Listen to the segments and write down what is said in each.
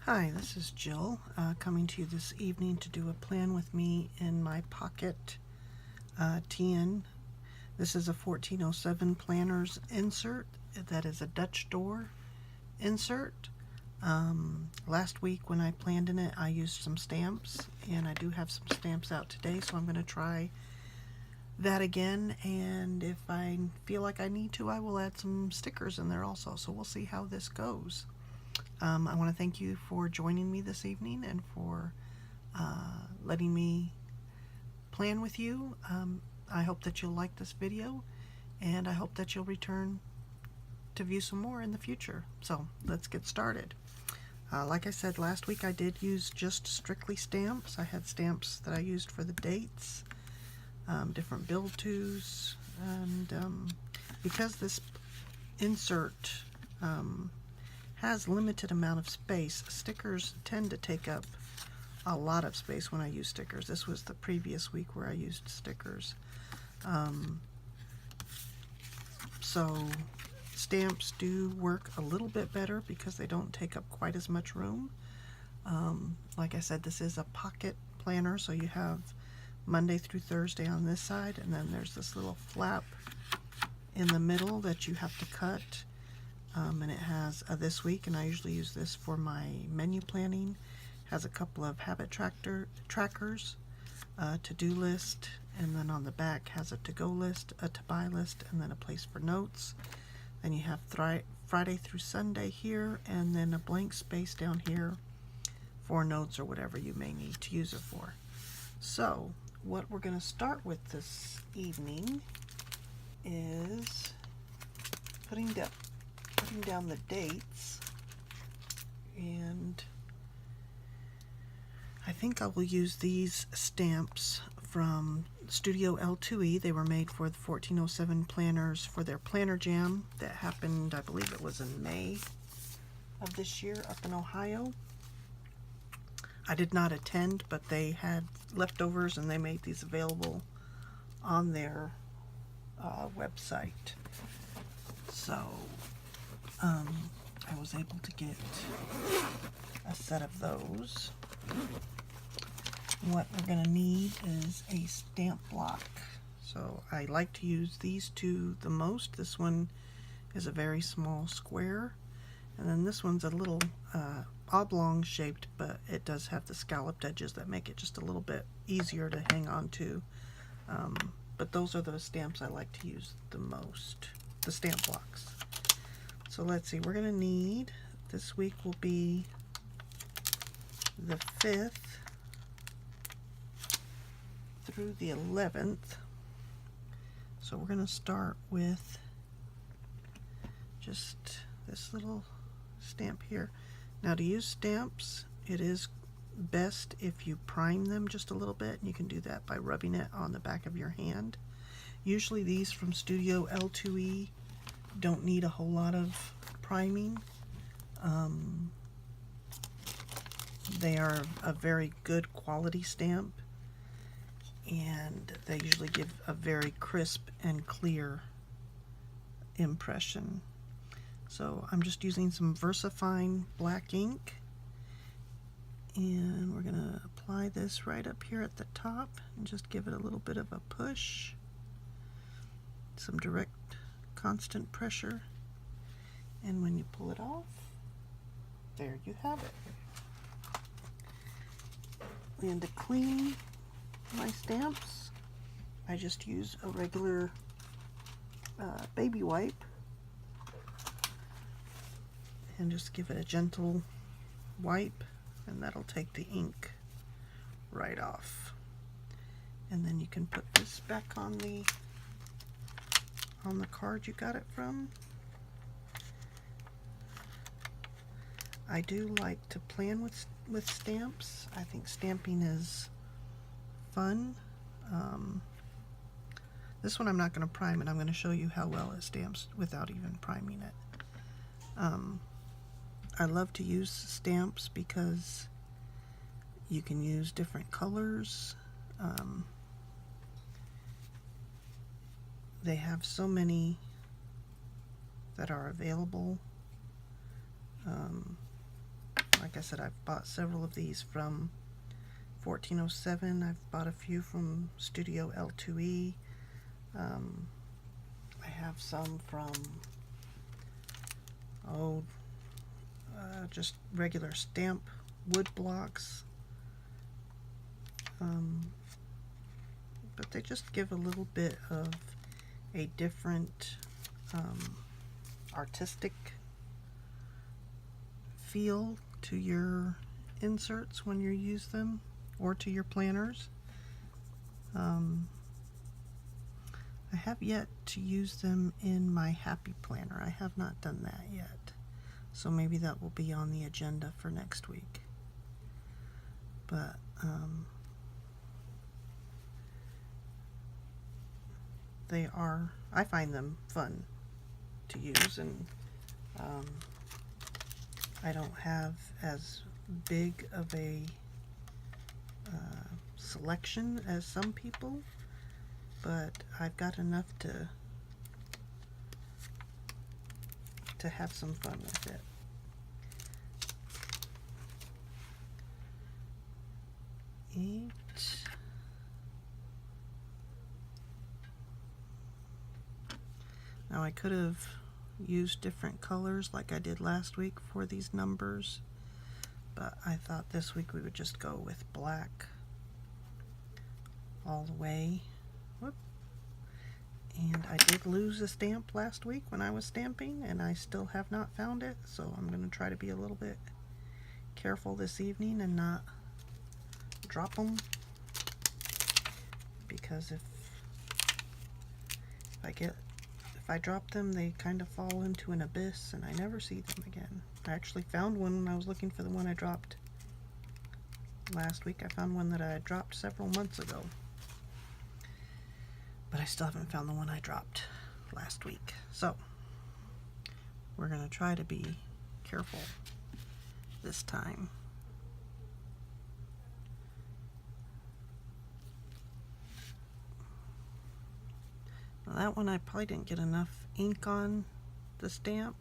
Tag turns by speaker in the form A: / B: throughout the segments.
A: Hi, this is Jill coming to you this evening to do a plan with me in my Pocket TN. This is a 1407 planners insert. That is a Dutch door insert. Last week when I planned in it, I used some stamps, and I do have some stamps out today, so I'm going to try that again, and if I feel like I need to, I will add some stickers in there also, so we'll see how this goes. I want to thank you for joining me this evening and for letting me plan with you. I hope that you'll like this video, and I hope that you'll return to view some more in the future. So let's get started. Like I said, last week I did use just strictly stamps. I had stamps that I used for the dates, different build tos, and because this insert has limited amount of space, stickers tend to take up a lot of space when I use stickers. This was the previous week where I used stickers. So stamps do work a little bit better because they don't take up quite as much room. Like I said, this is a pocket planner, so you have Monday through Thursday on this side, and then there's this little flap in the middle that you have to cut. And it has this week, and I usually use this for my menu planning, has a couple of habit trackers, to-do list, and then on the back has a to-go list, a to-buy list, and then a place for notes. Then you have Friday through Sunday here, and then a blank space down here for notes or whatever you may need to use it for. So what we're going to start with this evening is putting down the dates, and I think I will use these stamps from Studio L2E. They were made for the 1407 planners for their planner jam that happened, I believe it was in May of this year up in Ohio. I did not attend, but they had leftovers and they made these available on their website. So I was able to get a set of those. What we're going to need is a stamp block. So I like to use these two the most. This one is a very small square, and then this one's a little oblong shaped, but it does have the scalloped edges that make it just a little bit easier to hang on to. But those are the stamps I like to use the most, the stamp blocks. So let's see, we're going to need, this week will be the 5th through the 11th. So we're going to start with just this little stamp here. Now, to use stamps, it is best if you prime them just a little bit, and you can do that by rubbing it on the back of your hand. Usually these from Studio L2E don't need a whole lot of priming. They are a very good quality stamp, and they usually give a very crisp and clear impression. So I'm just using some VersaFine black ink, and we're going to apply this right up here at the top and just give it a little bit of a push. Some direct constant pressure, and when you pull it off, there you have it. And to clean my stamps, I just use a regular baby wipe and just give it a gentle wipe, and that'll take the ink right off. And then you can put this back on the card you got it from. I do like to plan with stamps. I think stamping is fun. This one I'm not going to prime it. I'm going to show you how well it stamps without even priming it. I love to use stamps because you can use different colors. They have so many that are available. like I said, I've bought several of these from 1407. I've bought a few from Studio L2E. I have some from, just regular stamp wood blocks. But they just give a little bit of a different artistic feel to your inserts when you use them, or to your planners. I have yet to use them in my Happy Planner. I have not done that yet, so maybe that will be on the agenda for next week. But I find them fun to use, and I don't have as big of a selection as some people, but I've got enough to have some fun with it. Now I could have used different colors like I did last week for these numbers, but I thought this week we would just go with black all the way. Whoop. And I did lose a stamp last week when I was stamping, and I still have not found it, so I'm going to try to be a little bit careful this evening and not drop them, because if I drop them, they kind of fall into an abyss and I never see them again. I actually found one when I was looking for the one I dropped last week. I found one that I had dropped several months ago, but I still haven't found the one I dropped last week. So we're going to try to be careful this time. Now that one I probably didn't get enough ink on the stamp,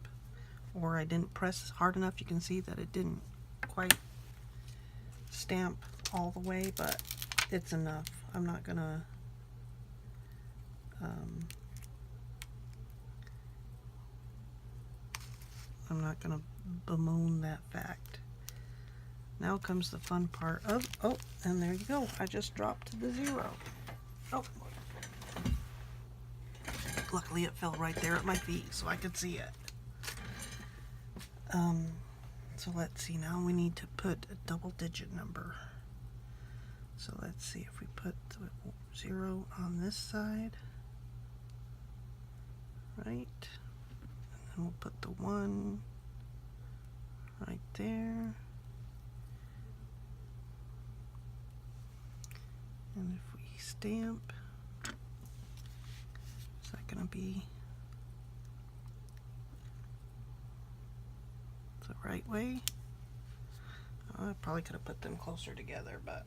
A: or I didn't press hard enough. You can see that it didn't quite stamp all the way, but it's enough. I'm not gonna bemoan that fact. Now comes the fun part of, oh, and there you go. I just dropped to the 0. Oh, luckily it fell right there at my feet so I could see it. So let's see, now we need to put a double-digit number. So let's see if we put the 0 on this side, right? And then we'll put the 1 right there. And if we stamp, is that going to be the right way? I probably could have put them closer together, but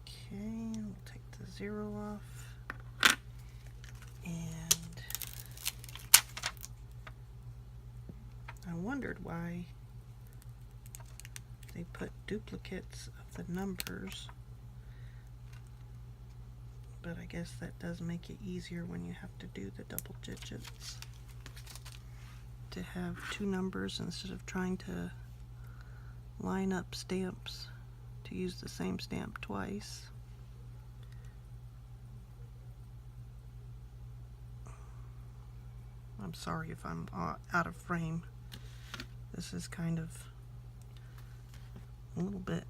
A: okay, we'll take the 0 off, and I wondered why they put duplicates of the numbers, but I guess that does make it easier when you have to do the double digits, to have 2 numbers instead of trying to line up stamps to use the same stamp twice. I'm sorry if I'm out of frame. This is kind of a little bit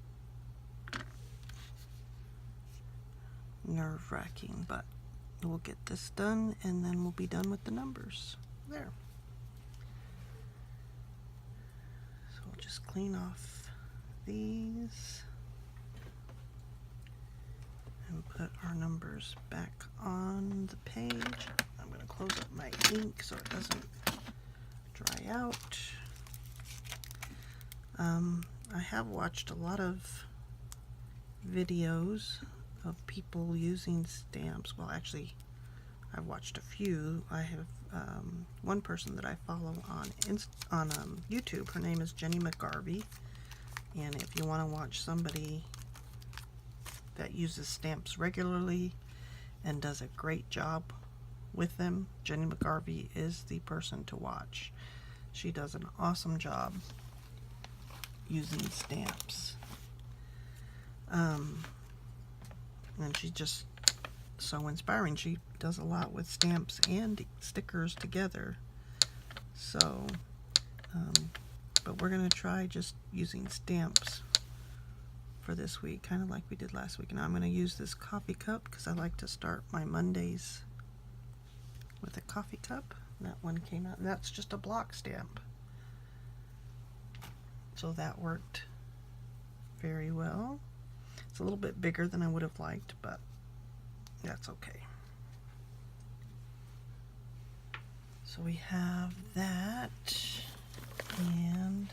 A: nerve-wracking, but we'll get this done and then we'll be done with the numbers. There. So we'll just clean off these and put our numbers back on the page. I'm going to close up my ink so it doesn't dry out. I have watched a lot of videos of people using stamps. Well, actually, I've watched a few. I have one person that I follow on YouTube. Her name is Jenny McGarvey. And if you want to watch somebody that uses stamps regularly and does a great job with them, Jenny McGarvey is the person to watch. She does an awesome job using stamps. And she's just so inspiring. She does a lot with stamps and stickers together. So, but we're going to try just using stamps for this week, kind of like we did last week. And I'm going to use this coffee cup because I like to start my Mondays with a coffee cup. That one came out, and that's just a block stamp. So that worked very well. It's a little bit bigger than I would have liked, but that's okay. So we have that, and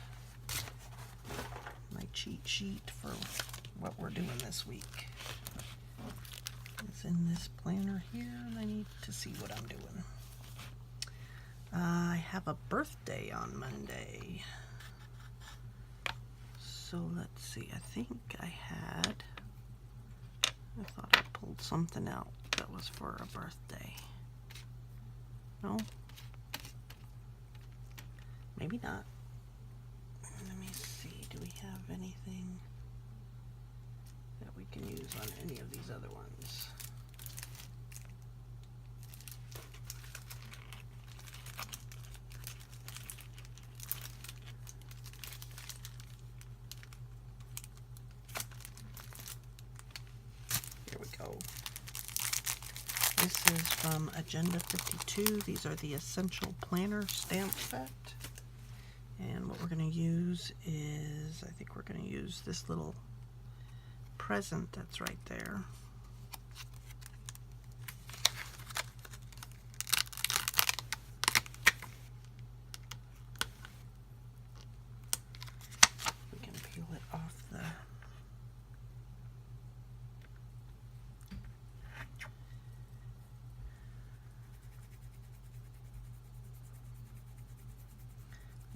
A: my cheat sheet for what we're doing this week. It's in this planner here, and I need to see what I'm doing. I have a birthday on Monday. So let's see, I think I thought I pulled something out that was for a birthday. No? Maybe not. Let me see, do we have anything that we can use on any of these other ones? Here we go. This is from Agenda 52. These are the Essential Planner stamp set. And what we're going to use is, I think we're going to use this little present that's right there. We can peel it off the...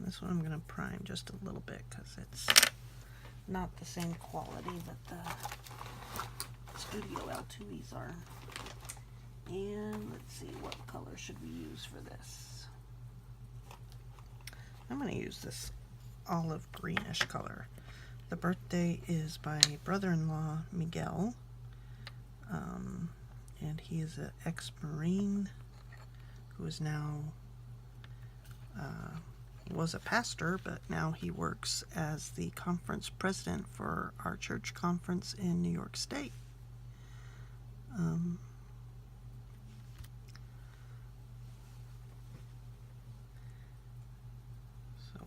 A: This one I'm going to prime just a little bit because it's not the same quality that the Studio L2Es are. And let's see, what color should we use for this? I'm going to use this olive greenish color. The birthday is by brother-in-law Miguel, and he is an ex-Marine who is now was a pastor, but now he works as the conference president for our church conference in New York State. So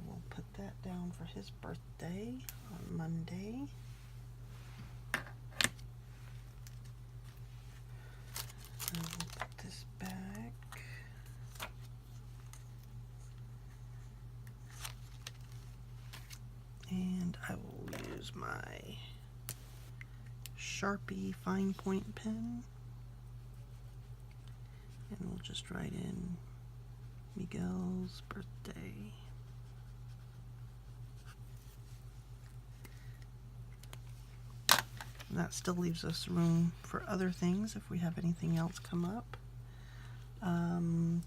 A: we'll put that down for his birthday on Monday. And we'll put this back. And I will use my Sharpie fine point pen, and we'll just write in Miguel's birthday. And that still leaves us room for other things if we have anything else come up.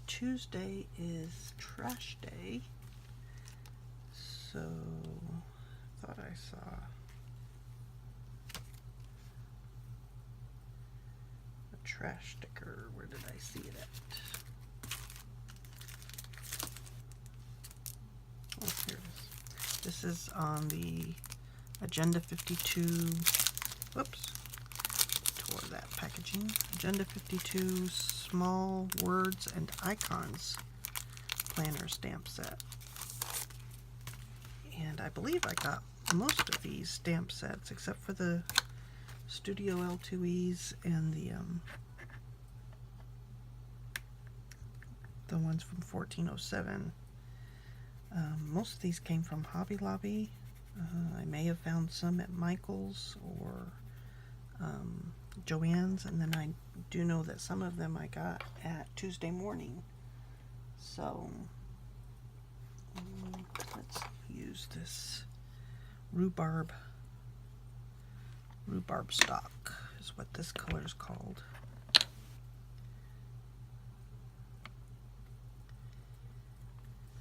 A: Tuesday is trash day, so I thought I saw a trash sticker. Where did I see it at? Oh, here it is. This is on the Agenda 52. Whoops. Tore that packaging. Agenda 52 Small Words and Icons Planner Stamp Set. And I believe I got most of these stamp sets except for the Studio L2Es and the ones from 1407. Most of these came from Hobby Lobby. I may have found some at Michael's or Joann's, and then I do know that some of them I got at Tuesday Morning. So let's use this rhubarb stock is what this color is called.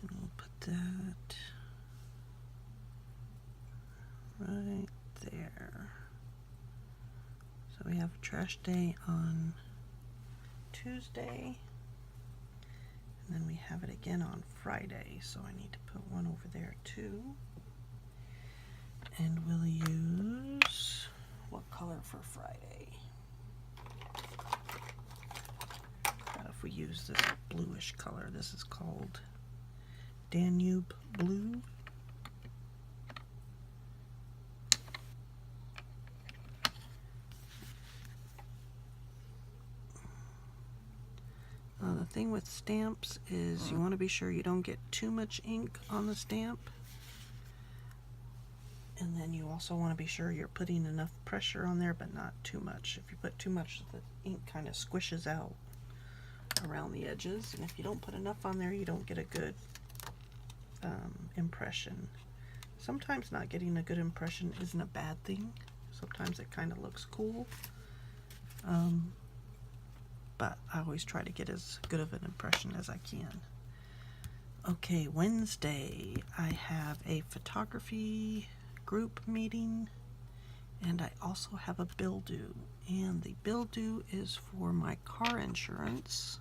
A: And we'll put that right there. So we have a trash day on Tuesday, and then we have it again on Friday, so I need to put one over there too. And we'll use, what color for Friday? What if we use this bluish color? This is called Danube Blue. The thing with stamps is you want to be sure you don't get too much ink on the stamp. And then you also want to be sure you're putting enough pressure on there, but not too much. If you put too much, the ink kind of squishes out around the edges. And if you don't put enough on there, you don't get a good impression. Sometimes not getting a good impression isn't a bad thing. Sometimes it kind of looks cool. But I always try to get as good of an impression as I can. Okay, Wednesday I have a photography group meeting, and I also have a bill due, and the bill due is for my car insurance.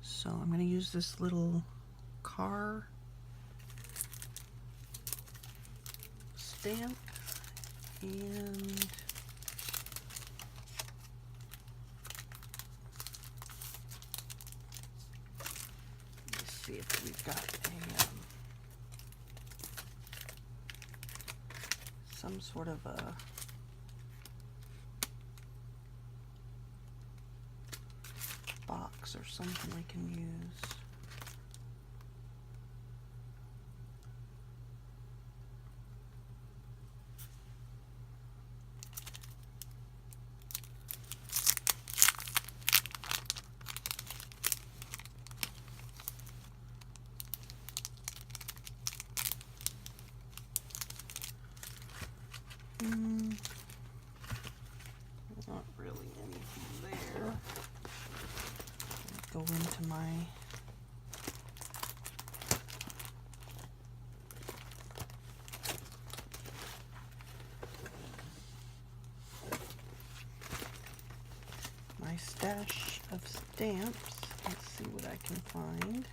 A: So I'm going to use this little car stamp, and let's see if we've got a some sort of a box or something I can use. Not really anything there. Go into my stash of stamps. Let's see what I can find.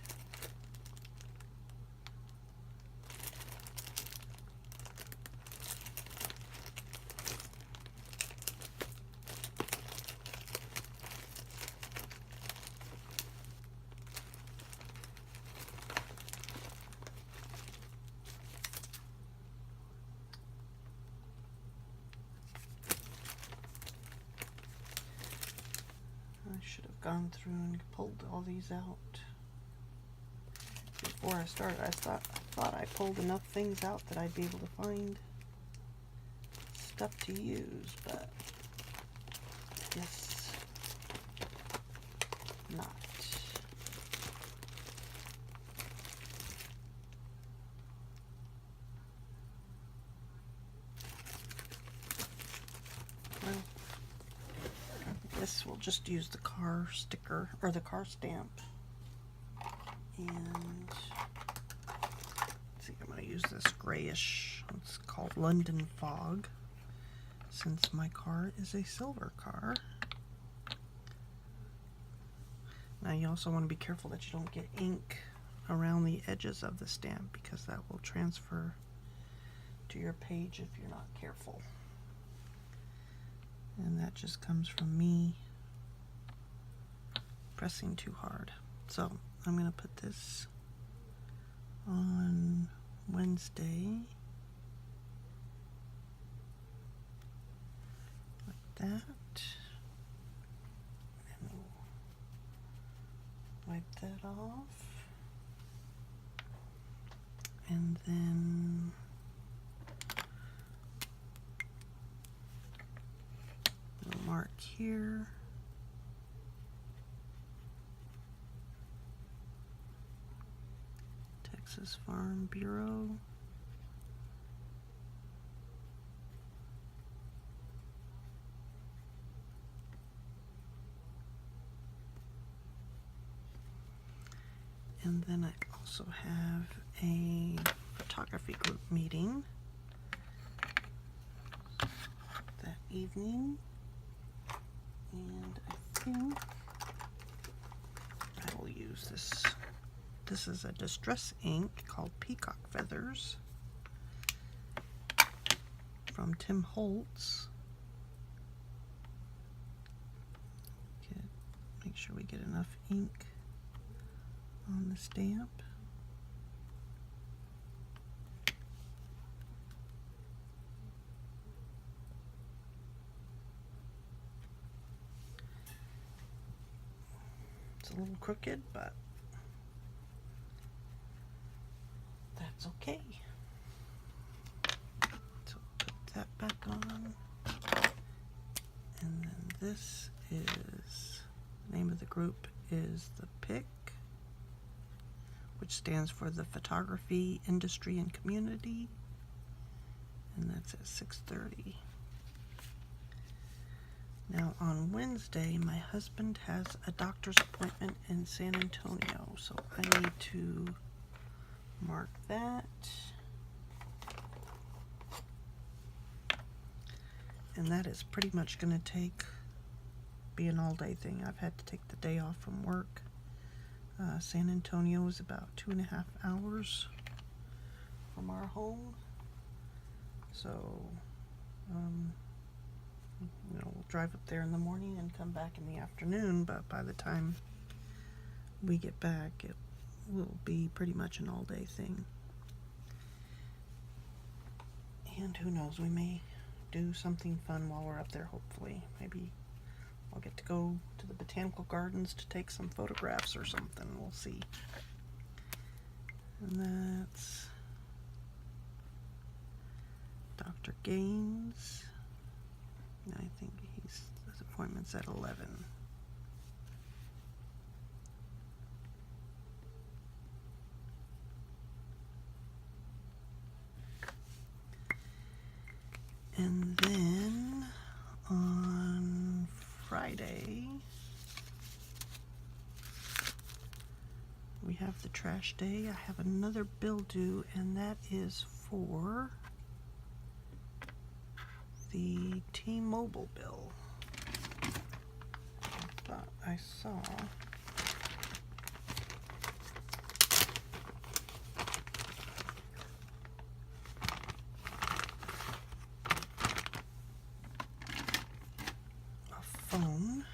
A: I should have gone through and pulled all these out before I started. I thought I pulled enough things out that I'd be able to find stuff to use, but I guess not. Well, I guess we'll just use the car sticker or the car stamp. And let's see, I'm going to use this grayish, it's called London Fog, since my car is a silver car. Now you also want to be careful that you don't get ink around the edges of the stamp, because that will transfer to your page if you're not careful. And that just comes from me pressing too hard. So I'm going to put this on Wednesday, like that, and we'll wipe that off, and then here. Texas Farm Bureau. And then I also have a photography group meeting that evening. And I think I will use this. This is a distress ink called Peacock Feathers from Tim Holtz. Make sure we get enough ink on the stamp. It's a little crooked, but that's okay. So put that back on. And then this is, the name of the group is the PIC, which stands for the Photography Industry and Community, and that's at 6:30. Now on Wednesday, my husband has a doctor's appointment in San Antonio, so I need to mark that. And that is pretty much going to be an all-day thing. I've had to take the day off from work. San Antonio is about 2.5 hours from our home, so we'll drive up there in the morning and come back in the afternoon, but by the time we get back it will be pretty much an all-day thing. And who knows, we may do something fun while we're up there. Hopefully, maybe I'll get to go to the botanical gardens to take some photographs or something. We'll see. And that's Dr. Gaines. I think his appointment's at 11. And then on Friday, we have the trash day. I have another bill due, and that is for the T-Mobile bill. I thought I saw a phone.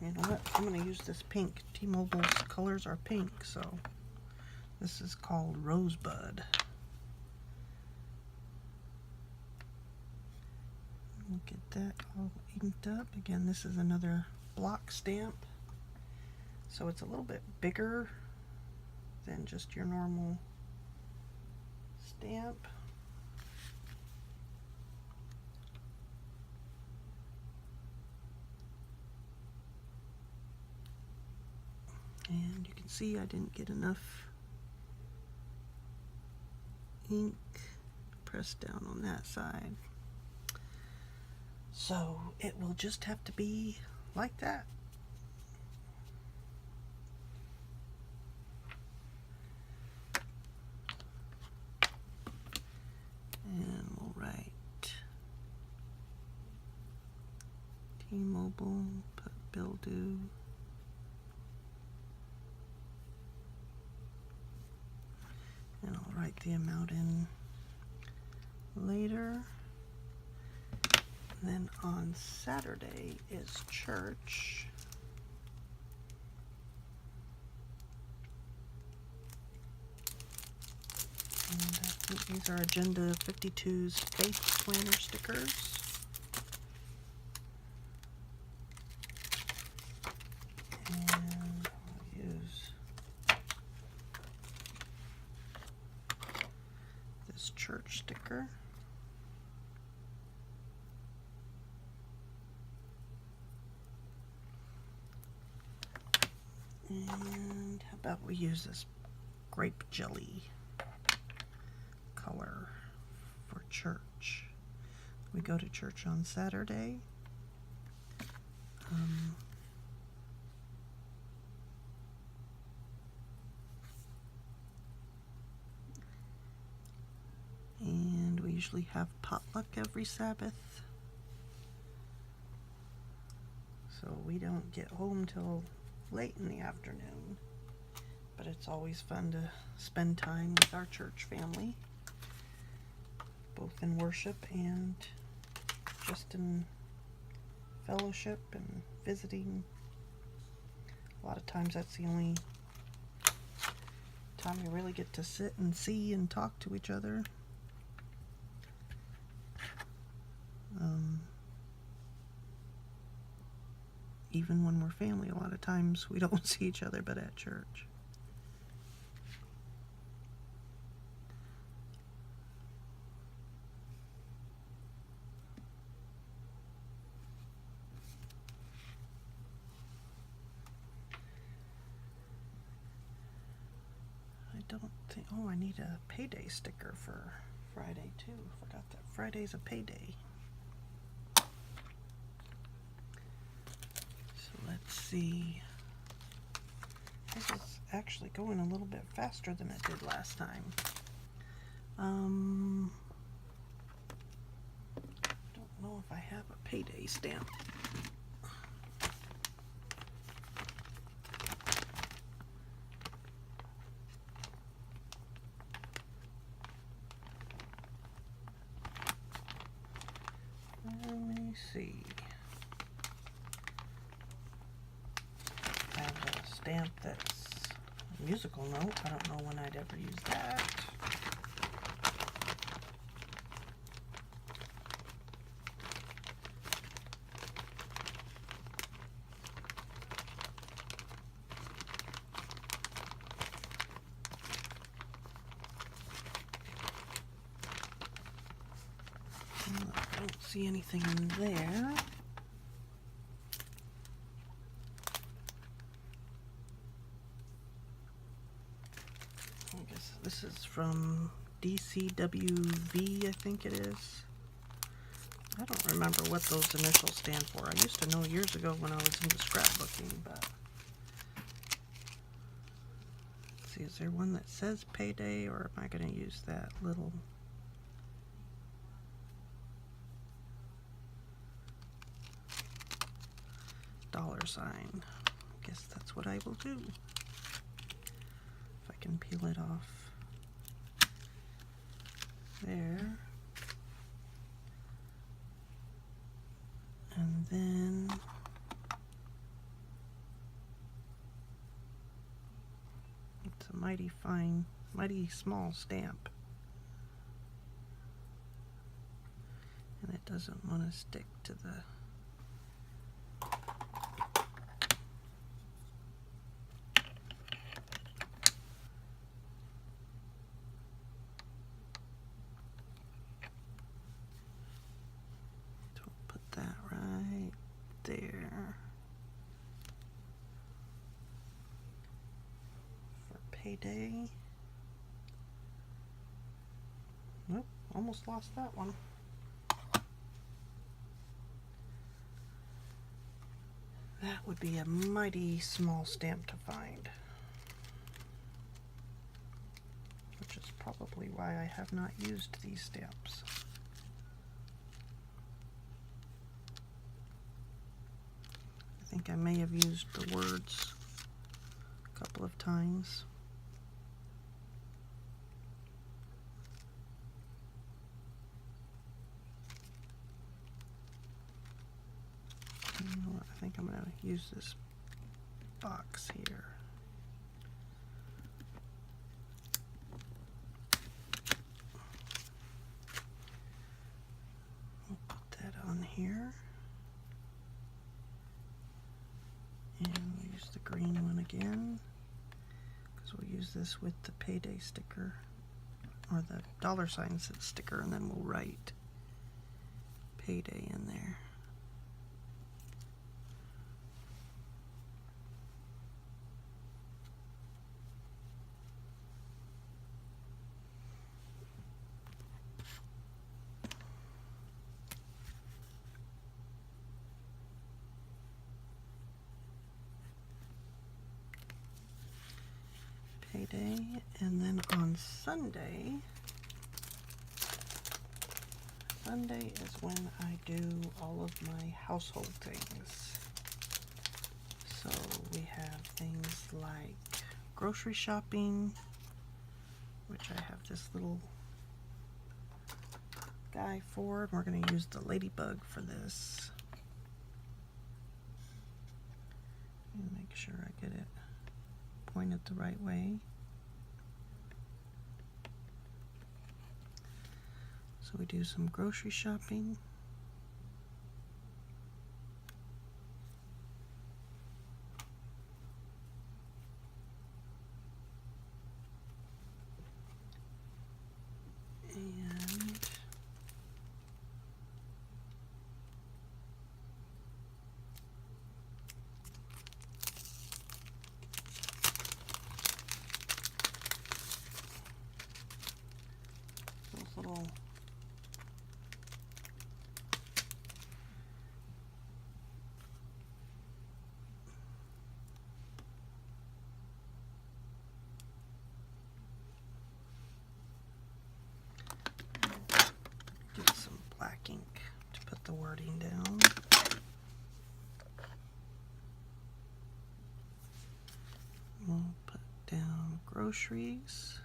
A: You know what? I'm going to use this pink. T-Mobile's colors are pink, so this is called Rosebud. We'll get that all inked up. Again, this is another block stamp, so it's a little bit bigger than just your normal stamp. And you can see I didn't get enough ink pressed down on that side. So it will just have to be like that. And we'll write T-Mobile, put bill due. And I'll write the amount in later. And then on Saturday is church. And I think these are Agenda 52's Faith Planner stickers. And I'll use this church sticker. And how about we use this grape jelly color for church. We go to church on Saturday. And we usually have potluck every Sabbath. So we don't get home till late in the afternoon. But it's always fun to spend time with our church family, both in worship and just in fellowship and visiting. A lot of times that's the only time you really get to sit and see and talk to each other. Even when we're family, a lot of times we don't see each other but at church. I don't think, oh, I need a payday sticker for Friday too. Forgot that Friday's a payday. Let's see. This is actually going a little bit faster than it did last time. I don't know if I have a payday stamp. Let me see. I have a stamp that's a musical note. I don't know when I'd ever use that. I don't see anything in there. This is from DCWV, I think it is. I don't remember what those initials stand for. I used to know years ago when I was into scrapbooking, but let's see, is there one that says payday, or am I going to use that little $sign? I guess that's what I will do. If I can peel it off. There. And then it's a mighty fine, mighty small stamp. And it doesn't want to stick to the there for payday. Nope, almost lost that one. That would be a mighty small stamp to find, which is probably why I have not used these stamps. I think I may have used the words a couple of times. You know what? I think I'm going to use this box here. here. And we'll use the green one again, because we'll use this with the payday sticker, or the $ sticker, and then we'll write payday in there. Payday, and then on Sunday is when I do all of my household things. So we have things like grocery shopping, which I have this little guy for, and we're going to use the ladybug for this. And make sure I get it pointed the right way. So we do some grocery shopping. And those little get some black ink to put the wording down. We'll put down groceries.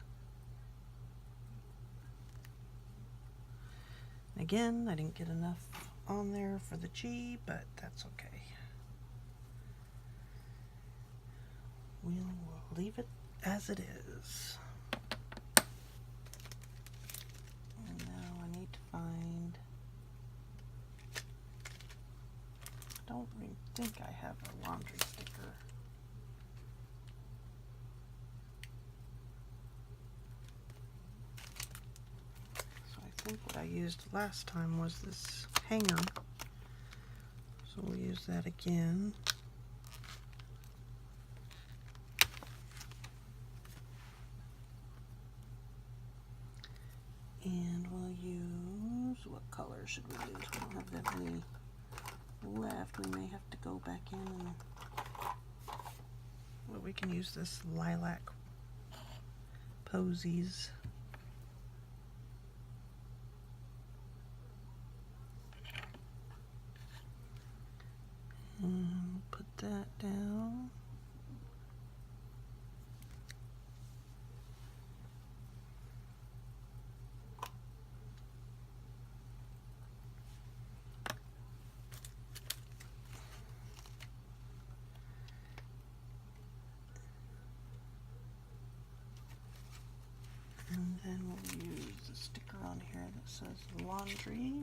A: Again, I didn't get enough on there for the G, but that's okay. We'll leave it as it is. And now I need to find, I don't think I have a laundry sticker. I think what I used last time was this hanger, so we'll use that again. And we'll use, what color should we use? We don't have that many left. We may have to go back in and, well, we can use this lilac posies. And put that down. And then we'll use the sticker on here that says laundry.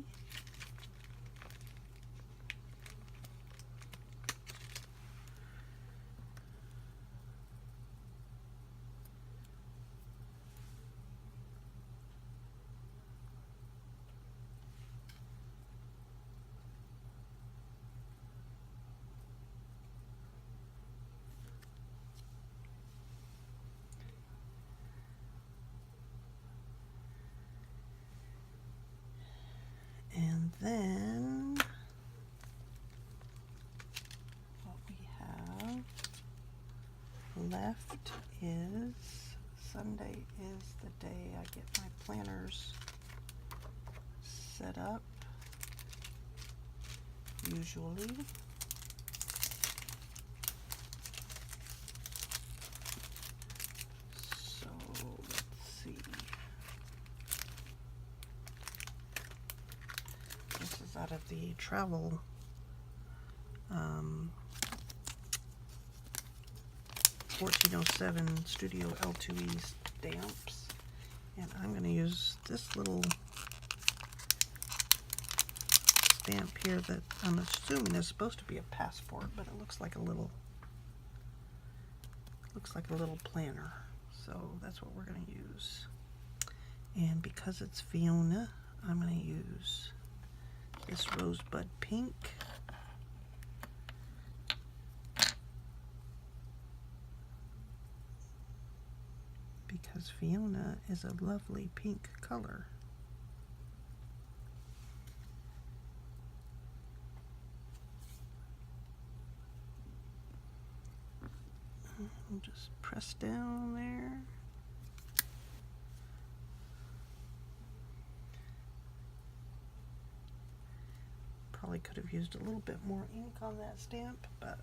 A: And then what we have left is Sunday is the day I get my planners set up, usually. So let's see. This is out of the travel $14.07 Studio L2E stamps, and I'm going to use this little stamp here that I'm assuming is supposed to be a passport, but it looks like a little planner. So that's what we're going to use. And because it's Fiona, I'm going to use this rosebud pink. Because Fiona is a lovely pink color. And just press down there. Probably could have used a little bit more ink on that stamp, but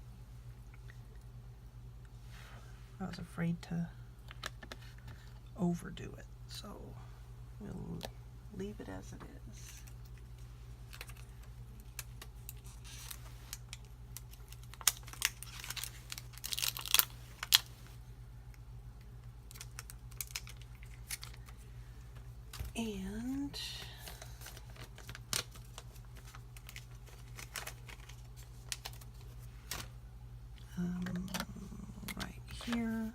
A: I was afraid to overdo it, so we'll leave it as it is. And right here,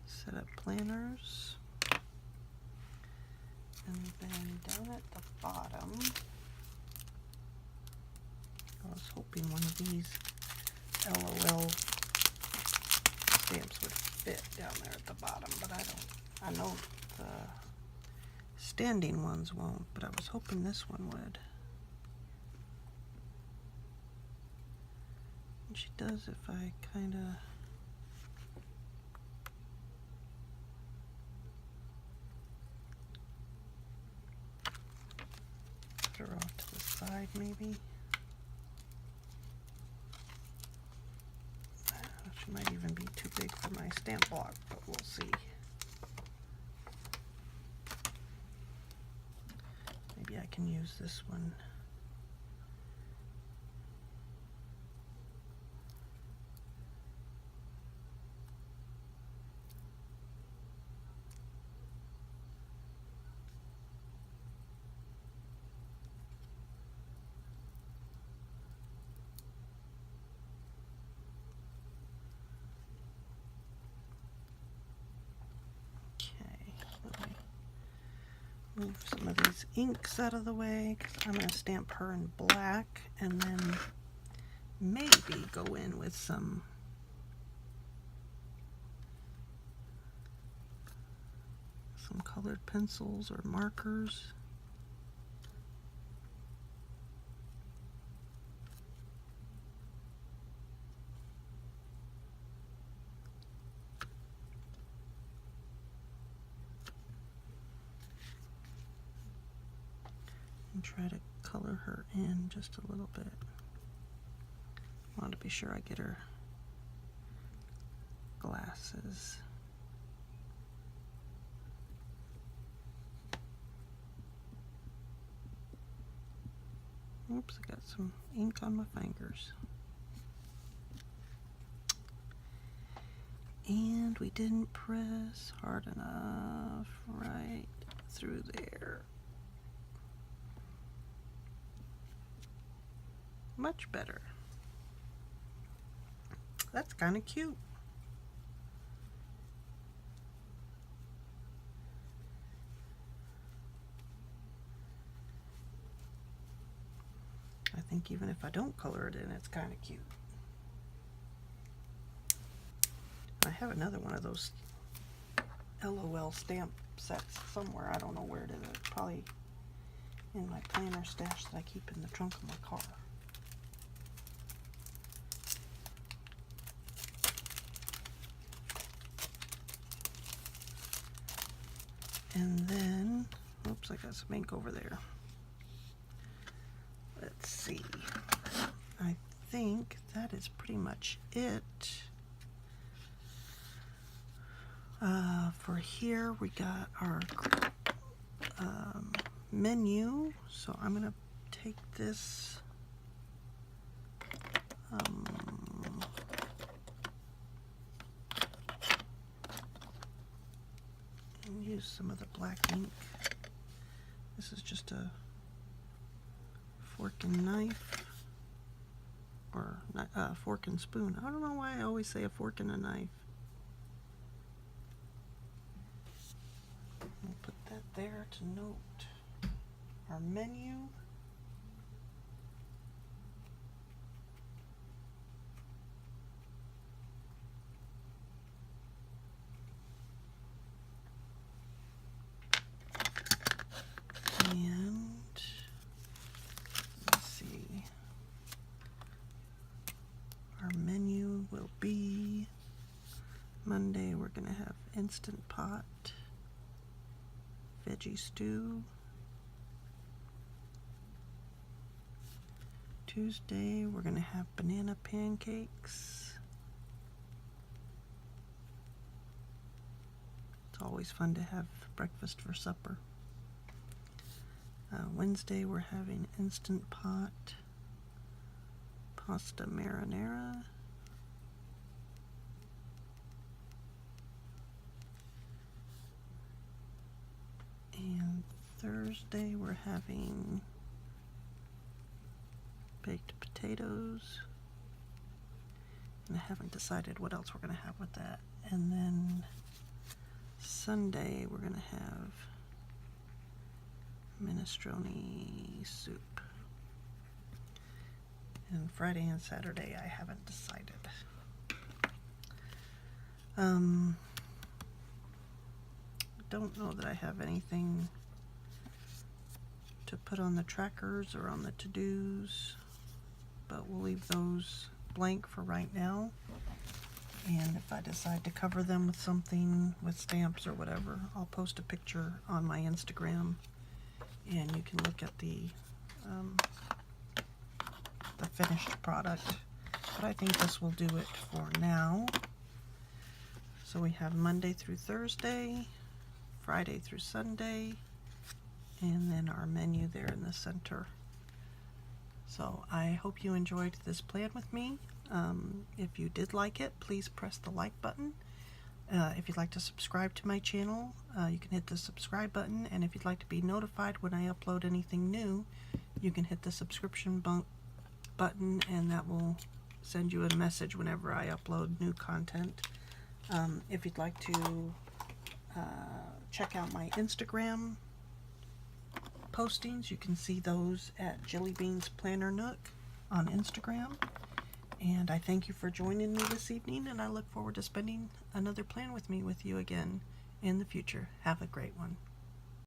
A: set up planners, and then down at the bottom, I was hoping one of these LOL stamps would fit down there at the bottom, but I know the standing ones won't, but I was hoping this one would. And she does if I kind of put her off to the side maybe. She might even be too big for my stamp block, but we'll see. Maybe I can use this one. Move some of these inks out of the way because I'm going to stamp her in black and then maybe go in with some colored pencils or markers. And try to color her in just a little bit. I want to be sure I get her glasses. Oops, I got some ink on my fingers. And we didn't press hard enough right through there. Much better. That's kind of cute. I think even if I don't color it in, it's kind of cute. I have another one of those LOL stamp sets somewhere. I don't know where it is. It's probably in my planner stash that I keep in the trunk of my car. And then, oops, I got some ink over there. Let's see. I think that is pretty much it. For here, we got our menu. So I'm going to take this use some of the black ink. This is just a fork and knife, or fork and spoon. I don't know why I always say a fork and a knife. We'll put that there to note our menu. And let's see, our menu will be Monday, we're going to have Instant Pot, veggie stew. Tuesday, we're going to have banana pancakes. It's always fun to have breakfast for supper. Wednesday, we're having Instant Pot, pasta marinara. And Thursday, we're having baked potatoes. And I haven't decided what else we're going to have with that. And then Sunday, we're going to have minestrone soup. And Friday and Saturday I haven't decided. Don't know that I have anything to put on the trackers or on the to-dos, but we'll leave those blank for right now. And if I decide to cover them with something, with stamps or whatever, I'll post a picture on my Instagram, and you can look at the finished product. But I think this will do it for now. So we have Monday through Thursday, Friday through Sunday, and then our menu there in the center. So I hope you enjoyed this plan with me. If you did like it, please press the like button. If you'd like to subscribe to my channel, you can hit the subscribe button, and if you'd like to be notified when I upload anything new, you can hit the subscription button, and that will send you a message whenever I upload new content. If you'd like to check out my Instagram postings, you can see those at Jilly Beans Planner Nook on Instagram. And I thank you for joining me this evening, and I look forward to spending another plan with you again in the future. Have a great one.